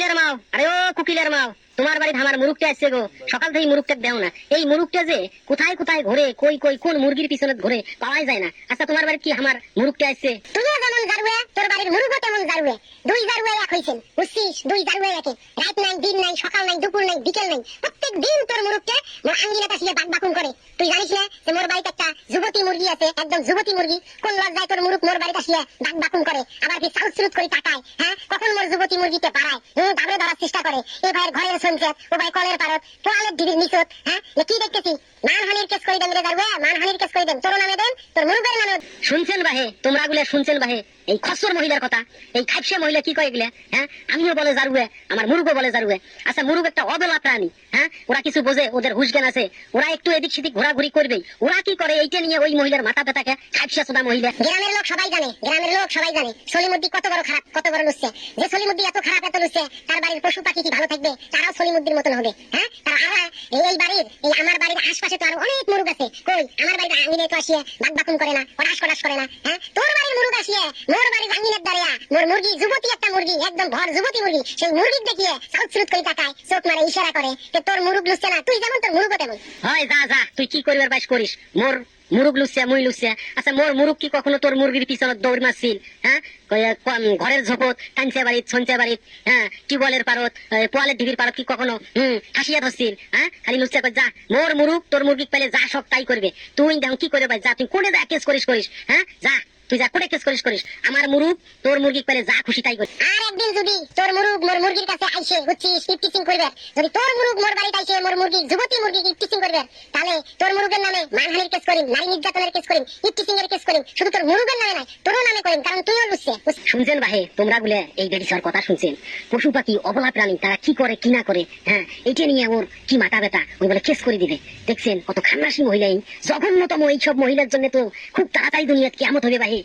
কুকিলের মাও, আরে ও কুকিলের মাও, তোমার বাড়িতে আমার মুরুগটা আসছে গো। সকাল থেকে মুরুগটা দেও না। এই মুরুগটা যে কোথায় কোথায় ঘুরে, কই কই কোন মুরগির পিছনে ঘুরে পাওয়াই যায় না। আচ্ছা তোমার বাড়িতে কি আমার মুরুগটা আসছে? তুইও যেমন জারুয়ে, তোর বাড়ির মুরুগও তেমন জারুয়ে। দুই জারুয়ে এক হইছেন, বুঝছিস? দুই জারুয়ে একে। রাত নাই, দিন নাই, সকাল নাই, দুপুর নাই, বিকেল নাই। প্রত্যেক দিন তোর মুরুগকে মোর আঙ্গিনাটা আসিয়া বাকবাকুন করে। তুই জানিস না যে মোর বাড়িতে একটা যুবতী মুরগি আছে, একদম যুবতী মুরগি। কোন লজ্জায় তোর মুরুগ মোর বাড়িতে আসিয়া বাকবাকুন করে, আবার কি চাউত চুরুত করে তাকায়। হ্যাঁ, কখন মোর যুবতী মুরগিতে পারায়, দাবড়ে ধরার চেষ্টা করে। এ ভাইয়ের ঘরের সঞ্চেত, ও ভাই কলের পারত, তোয়ালের ঢিবির নিচত। হ্যাঁ, এ কি দেখতেছি? মানহানির কেস করে দেন রে জারুয়ে, মানহানির কেস করে দেন। তোর নামে দেন, তোর মুরুগের নামে। শুনছেন বাহে, তোমরা গুলো শুনছেন বাহে? এই খসর মহিলার কথা, এই খাইপসা মহিলা কি কয় এগুলা? হ্যাঁ, আমিও বলে জারুয়ে, আমার মুরুগও বলে জারুয়ে। আচ্ছা মুরুগ একটা অবলা প্রাণী, হ্যাঁ, ওরা কিছু বোঝে, ওদের হুশ জ্ঞান আছে, ওরা একটু এদিক সেদিক ঘোরাঘুরি করবেই। ওরা কি করে এইটা নিয়ে ওই মহিলার মাথা ব্যথাকে খাইপসা সোদা মহিলা। গ্রামের লোক সবাই জানে, গ্রামের লোক সবাই জানে সলিমুদ্দি কত বড় খারাপ, কত বড় লুচ্ছে। যে সলিমুদ্দি এত খারাপ, এত লুচ্ছে, তার বাড়ির পশু পাখি কি ভালো থাকবে? তারাও সলিমুদ্দির মতন হবে। হ্যাঁ, তারা এই বাড়ির, এই আমার বাড়ির আশপাশে তো আরো অনেক মুরুগ আছে। কই আমার বাড়ির আঙ্গিনে তো আসিয়ে বাকবাকুন করে না, ওরাস করাস করে না। হ্যাঁ, তোর বাড়ির মুরুগ আসিয়ে মোর বাড়ির আঙ্গিনের দাঁড়িয়া মোর মুরগি, যুবতী একটা মুরগি, একদম ভর যুবতী মুরগি, সেই মুরগির দেখিয়ে সাউথ সুরুত করে তাকায়, চোখ মারে, ইশারা করে যে তোর মুরুগ লুচ্ছে না। তুই যেমন তোর মুরুগও তেমন। হয়, যা যা, তুই কি করিবার বাইস করিস। মোর মুরুগ লুচ্ছে, মুই লুচ্ছে। আচ্ছা মোর মুরুগ কি কখনো তোর মুরগির পিছনে দৌড় মারছিল? হ্যাঁ, ঘরের ঝোপত, কাঞ্চা বাড়িত, সঞ্চা বাড়িত, হ্যাঁ, টিউবওয়েলের পারত, পোয়ালের ঢিবির পারত কি কখনো হাসিয়া ধরছিল? হ্যাঁ, খালি লুচ্ছে কর। যা, মোর মুরুগ তোর মুরগি পেলে যা সব তাই করবে। তুই দেখ কি করে ভাই, যা তুই কোনে যা কেস করিস করিস। হ্যাঁ, যা তুই যা কোনে কেস করিস করিস। আমার মুরুগ তোর মুরগি পেলে যা খুশি তাই করিস। আর একদিন যদি তোর মুরুগ মোর মুরগির কাছে আইসে, বুঝছিস, টিচিং করবে, যদি তোর মুরুগ মোর বাড়িতে আইসে মোর মুরগি, যুবতী মুরগি টিচিং করবে, তাহলে তোর মুরুগের নামে মানহানির কেস করিম, নারী নির্যাতনের কেস করিম, টিচিং এর কেস করিম। শুধু তোর মুরুগের নামে নয়, তোরও নামে করিম, কারণ তুইও লুচ্ছে। শুনছেন বাহে, তোমরা গুলে এই বেডিসর কথা শুনছেন? পশু পাখি, অবলা প্রাণী, তারা কি করে কি না করে, হ্যাঁ, এইটা নিয়ে ওর কি মাথা ব্যথা, ওই বলে কেস করে দিবে। দেখছেন কত খান্নাসী মহিলা, জঘন্যতম এইসব মহিলার জন্য তো খুব তাড়াতাড়ি দুনিয়াত কিয়ামত হবে বাহে।